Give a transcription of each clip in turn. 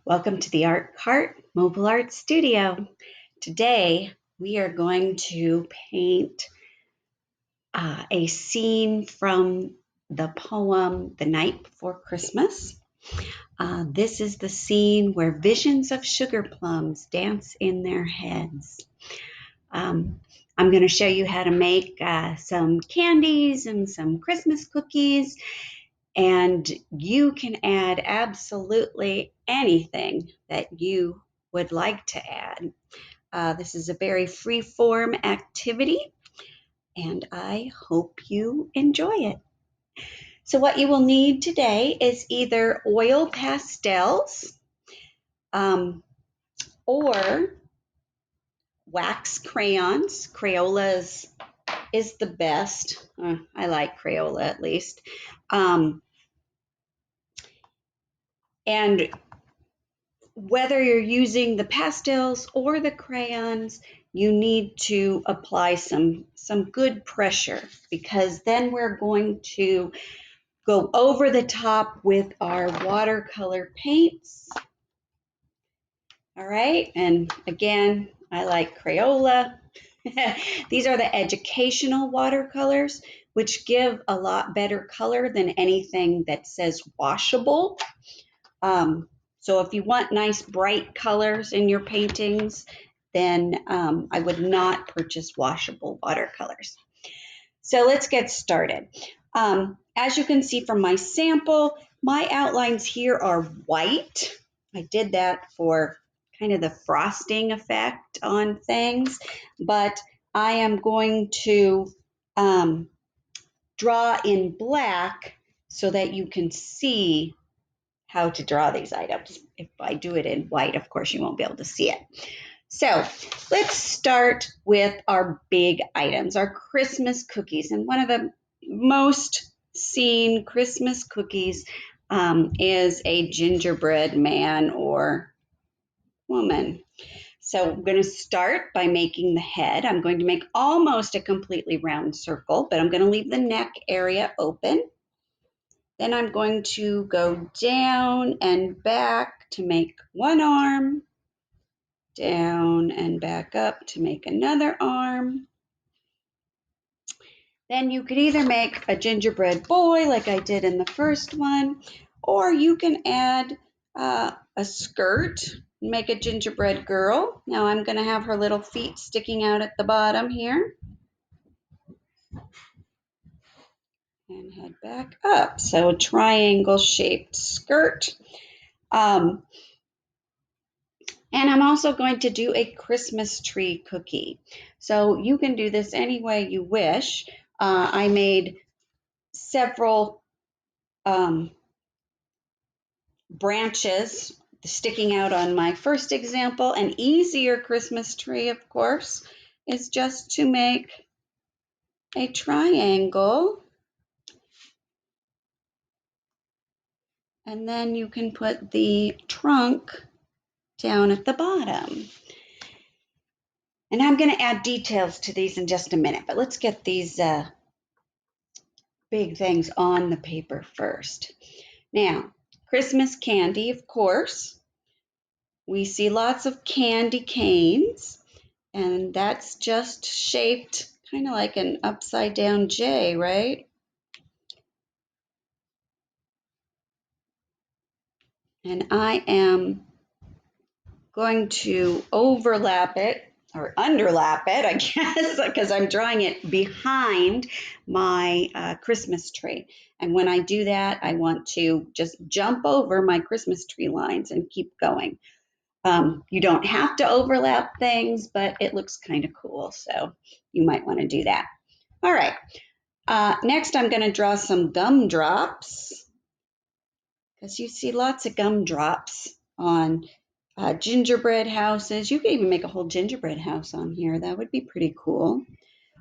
Welcome to the Art Cart Mobile Art Studio. Today we are going to paint a scene from the poem The Night Before Christmas. This is the scene where visions of sugar plums dance in their heads. I'm going to show you how to make some candies and some Christmas cookies, and you can add absolutely anything that you would like to add. This is a very free form activity, and I hope you enjoy it. So, what you will need today is either oil pastels um, or wax crayons. Crayola is the best. I like Crayola at least. And whether you're using the pastels or the crayons, you need to apply some good pressure, because then we're going to go over the top with our watercolor paints. All right, and again, I like Crayola. These are the educational watercolors, which give a lot better color than anything that says washable. So if you want nice bright colors in your paintings, then I would not purchase washable watercolors. So let's get started. As you can see from my sample, my outlines here are white. I did that for kind of the frosting effect on things, but I am going to draw in black so that you can see how to draw these items. If I do it in white, of course, you won't be able to see it. So let's start with our big items, our Christmas cookies. And one of the most seen Christmas cookies is a gingerbread man or woman. So I'm going to start by making the head. I'm going to make almost a completely round circle, but I'm going to leave the neck area open. Then I'm going to go down and back to make one arm, down and back up to make another arm. Then you could either make a gingerbread boy like I did in the first one, or you can add a skirt, make a gingerbread girl. Now I'm going to have her little feet sticking out at the bottom here. And head back up. So a triangle shaped skirt. And I'm also going to do a Christmas tree cookie. So you can do this any way you wish. I made several branches sticking out on my first example. An easier Christmas tree, of course, is just to make a triangle. And then you can put the trunk down at the bottom. And I'm going to add details to these in just a minute, but let's get these big things on the paper first. Now, Christmas candy, of course. We see lots of candy canes, and that's just shaped kind of like an upside down J, right? And I am going to overlap it or underlap it, I guess, because I'm drawing it behind my Christmas tree. And when I do that, I want to just jump over my Christmas tree lines and keep going. You don't have to overlap things, but it looks kind of cool, so you might want to do that. All right, next I'm going to draw some gumdrops, because you see lots of gumdrops on gingerbread houses. You could even make a whole gingerbread house on here. That would be pretty cool.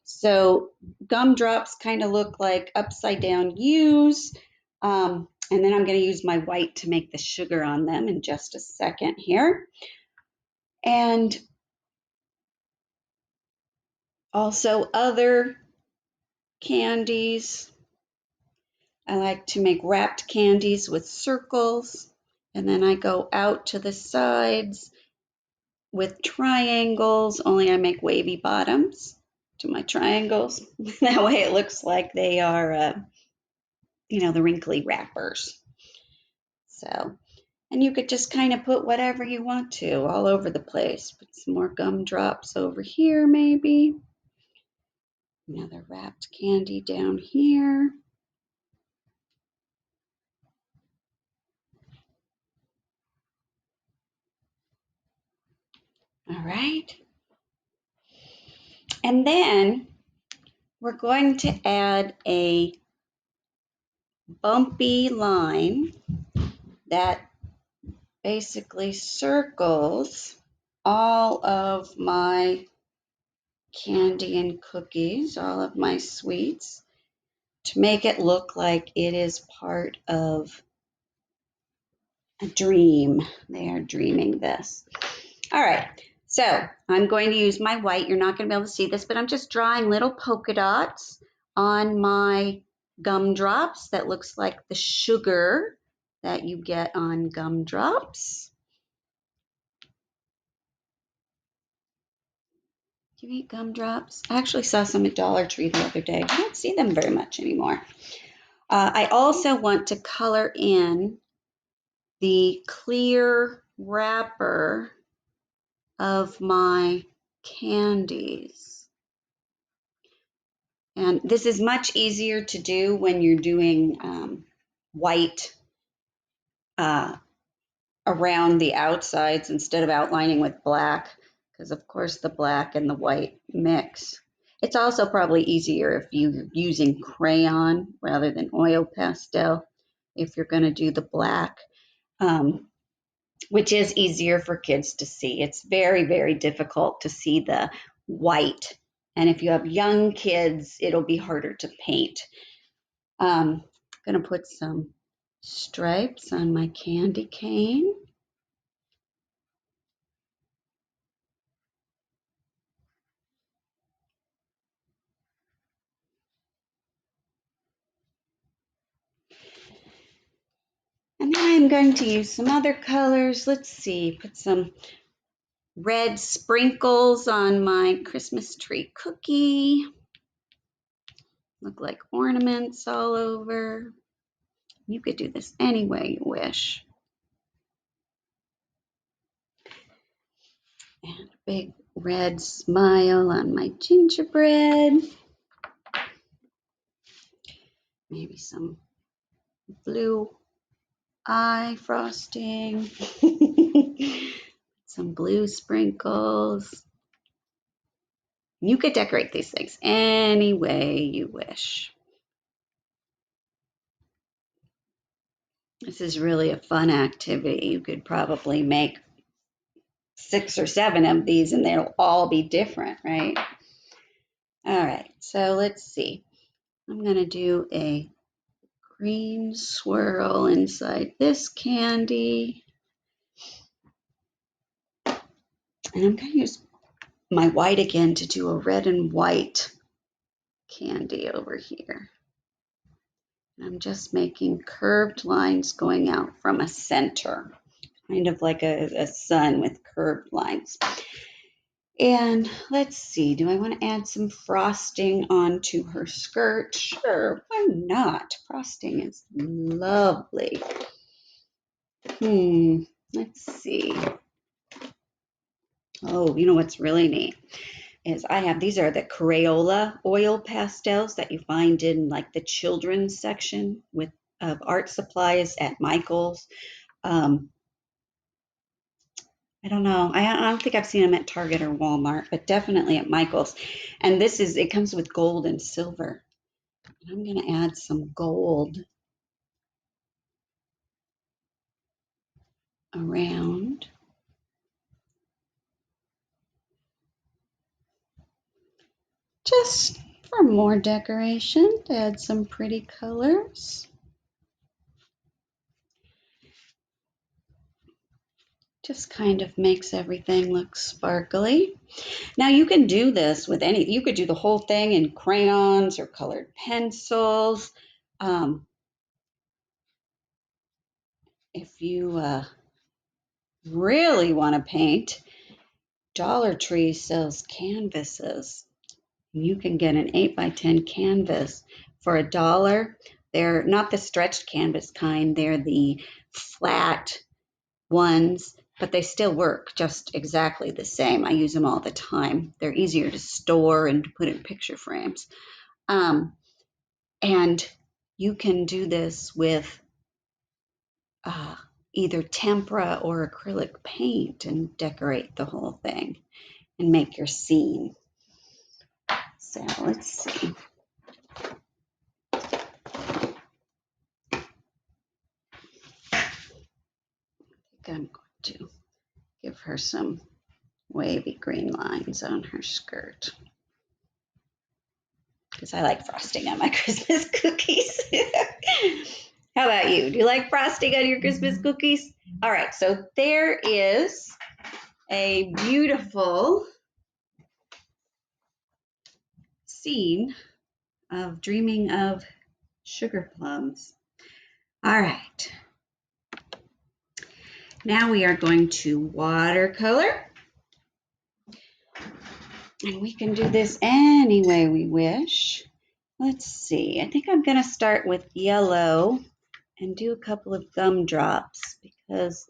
So gumdrops kind of look like upside down U's. And then I'm going to use my white to make the sugar on them in just a second here. And also other candies. I like to make wrapped candies with circles And then I go out to the sides with triangles, only I make wavy bottoms to my triangles. That way it looks like they are, the wrinkly wrappers. So, and you could just kind of put whatever you want to all over the place. Put some more gumdrops over here, maybe. Another wrapped candy down here. All right. And then we're going to add a bumpy line that basically circles all of my candy and cookies, all of my sweets, to make it look like it is part of a dream. They are dreaming this. All right, so I'm going to use my white. You're not going to be able to see this, but I'm just drawing little polka dots on my gumdrops that looks like the sugar that you get on gumdrops. Do you eat gumdrops? I actually saw some at Dollar Tree the other day. I don't see them very much anymore. I also want to color in the clear wrapper of my candies. And this is much easier to do when you're doing white around the outsides instead of outlining with black, because of course the black and the white mix. It's also probably easier if you're using crayon rather than oil pastel if you're going to do the black, which is easier for kids to see. It's very, very difficult to see the white. And if you have young kids, it'll be harder to paint. I'm going to put some stripes on my candy cane. And then I'm going to use some other colors. Let's see, put some red sprinkles on my Christmas tree cookie. Look like ornaments all over. You could do this any way you wish. And a big red smile on my gingerbread. Maybe some blue eye frosting. Some blue sprinkles. You could decorate these things any way you wish. This is really a fun activity. You could probably make 6 or 7 of these and they'll all be different, right? All right, so let's see. I'm going to do a green swirl inside this candy. And I'm going to use my white again to do a red and white candy over here. I'm just making curved lines going out from a center, kind of like a sun with curved lines. And let's see, do I want to add some frosting onto her skirt? Sure, why not? Frosting is lovely. Let's see. Oh, you know what's really neat is these are the Crayola oil pastels that you find in like the children's section of art supplies at Michael's. I don't know. I don't think I've seen them at Target or Walmart, but definitely at Michael's. And it comes with gold and silver. And I'm going to add some gold around. Just for more decoration, to add some pretty colors. Just kind of makes everything look sparkly. Now you can do this with you could do the whole thing in crayons or colored pencils. if you really want to paint, Dollar Tree sells canvases. You can get an 8x10 canvas for $1. They're not the stretched canvas kind, they're the flat ones, but they still work just exactly the same. I use them all the time. They're easier to store and to put in picture frames. And you can do this with either tempera or acrylic paint and decorate the whole thing and make your scene. So let's see. I think I'm going to give her some wavy green lines on her skirt because I like frosting on my Christmas cookies. How about you? Do you like frosting on your Christmas cookies? All right, so there is a beautiful scene of dreaming of sugar plums. All right, now we are going to watercolor. And we can do this any way we wish. Let's see, I think I'm gonna start with yellow and do a couple of gumdrops because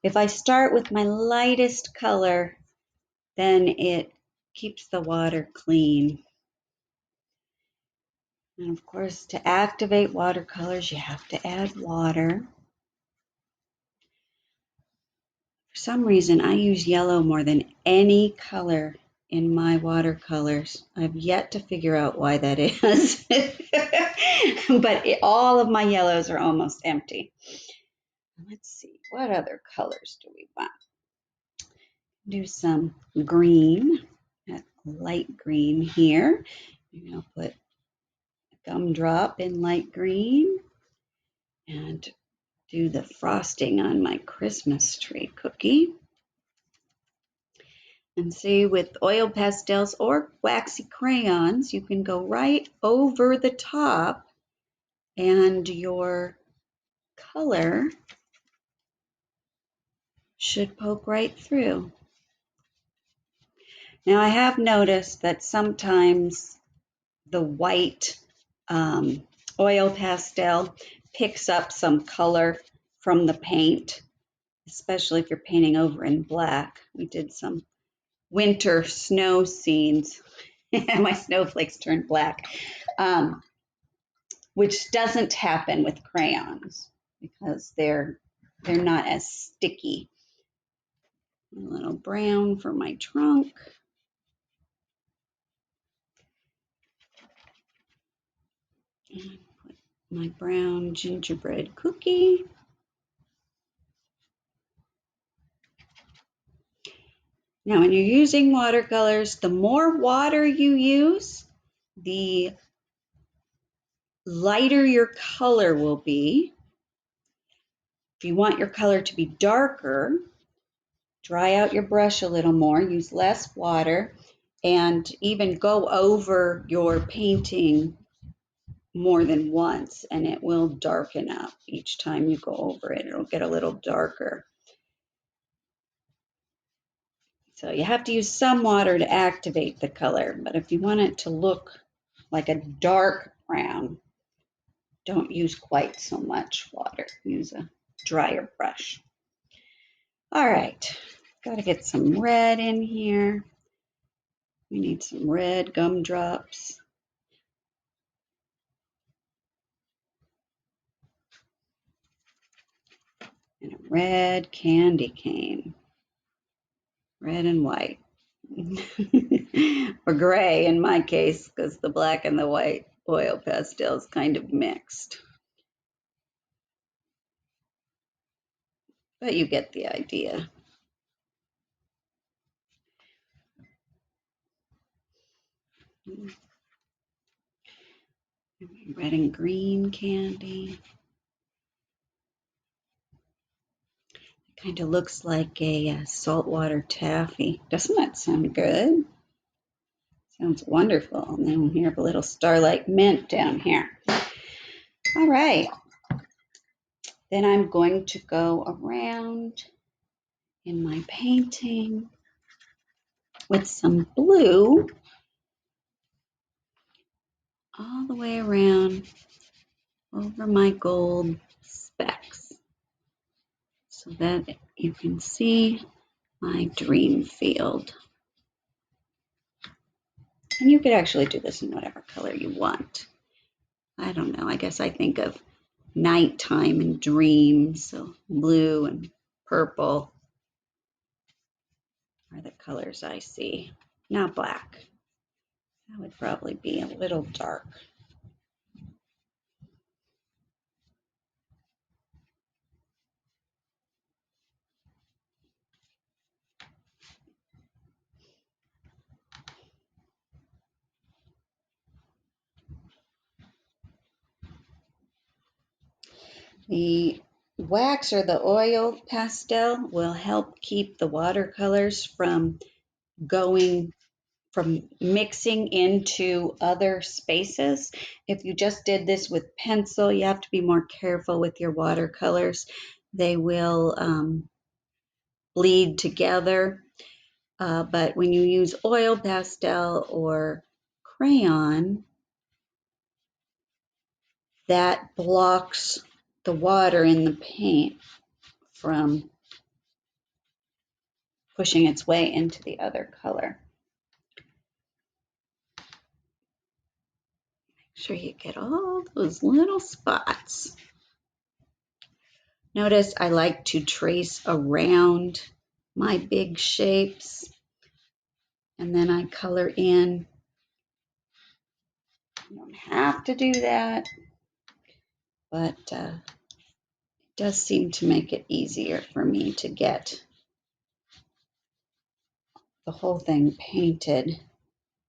if I start with my lightest color, then it keeps the water clean. And of course, to activate watercolors, you have to add water. For some reason, I use yellow more than any color in my watercolors. I've yet to figure out why that is. But all of my yellows are almost empty. Let's see, what other colors do we want? Do some green, that light green here. I'll put a gumdrop in light green and do the frosting on my Christmas tree cookie. And see, with oil pastels or waxy crayons, you can go right over the top and your color should poke right through. Now, I have noticed that sometimes the white oil pastel picks up some color from the paint, especially if you're painting over in black. We did some winter snow scenes and my snowflakes turned black, which doesn't happen with crayons because they're not as sticky. A little brown for my trunk. And put my brown gingerbread cookie. Now, when you're using watercolors, the more water you use, the lighter your color will be. If you want your color to be darker, dry out your brush a little more, use less water, and even go over your painting more than once, and it will darken up each time you go over it. It'll get a little darker. So you have to use some water to activate the color, but if you want it to look like a dark brown, don't use quite so much water. Use a drier brush. All right, got to get some red in here. We need some red gumdrops. And a red candy cane. Red and white. Or gray in my case, because the black and the white oil pastel is kind of mixed. But you get the idea. Red and green candy. It kind of looks like a saltwater taffy. Doesn't that sound good? Sounds wonderful. And then we have a little starlight mint down here. All right. Then I'm going to go around in my painting with some blue all the way around over my gold specks so that you can see my dream field. And you could actually do this in whatever color you want. I don't know, I guess I think of nighttime and dreams, so blue and purple are the colors I see. Not black. That would probably be a little dark. The wax or the oil pastel will help keep the watercolors from going from mixing into other spaces. If you just did this with pencil, you have to be more careful with your watercolors. They will bleed together. But when you use oil pastel or crayon, that blocks the water in the paint from pushing its way into the other color. Make sure you get all those little spots. Notice I like to trace around my big shapes and then I color in. You don't have to do that, but it does seem to make it easier for me to get the whole thing painted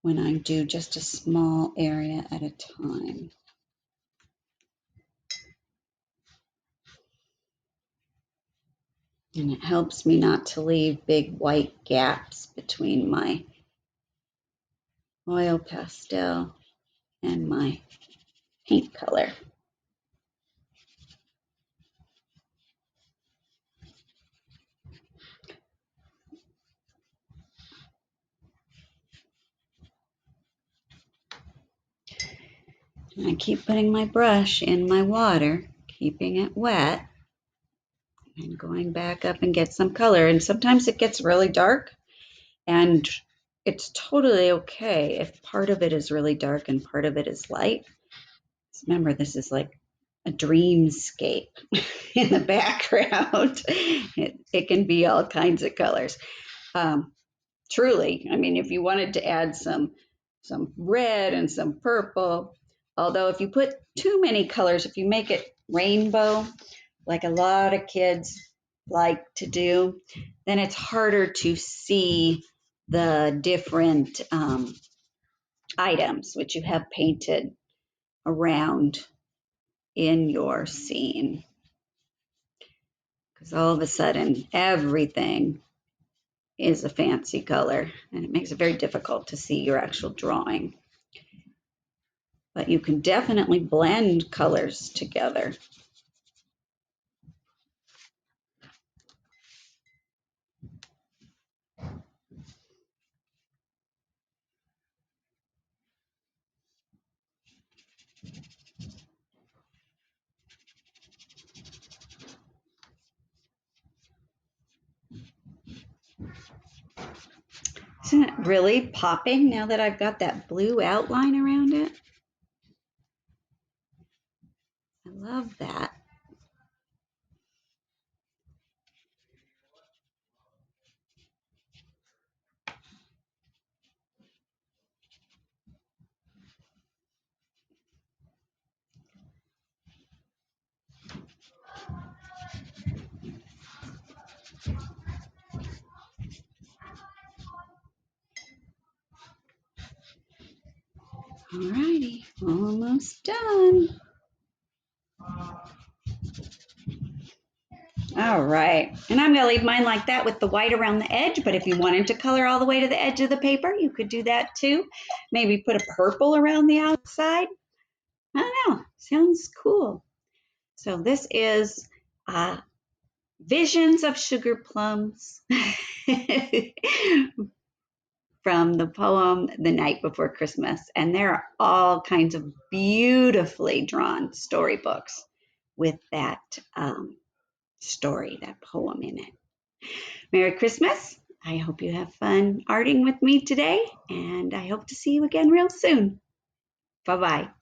when I do just a small area at a time. And it helps me not to leave big white gaps between my oil pastel and my paint color. And I keep putting my brush in my water, keeping it wet, and going back up and get some color. And sometimes it gets really dark, and it's totally okay if part of it is really dark and part of it is light. Remember, this is like a dreamscape in the background. It can be all kinds of colors. Truly, I mean, if you wanted to add some red and some purple, although if you put too many colors, if you make it rainbow, like a lot of kids like to do, then it's harder to see the different items which you have painted around in your scene. Because all of a sudden, everything is a fancy color, and it makes it very difficult to see your actual drawing. But you can definitely blend colors together. Isn't it really popping now that I've got that blue outline around it? I love that. Alrighty, almost done. All right, and I'm gonna leave mine like that with the white around the edge, but if you wanted to color all the way to the edge of the paper, you could do that too. Maybe put a purple around the outside. I don't know, sounds cool. So this is uh, Visions of Sugar Plums from the poem The Night Before Christmas. And there are all kinds of beautifully drawn storybooks with that story, that poem in it. Merry Christmas. I hope you have fun arting with me today, and I hope to see you again real soon. Bye bye.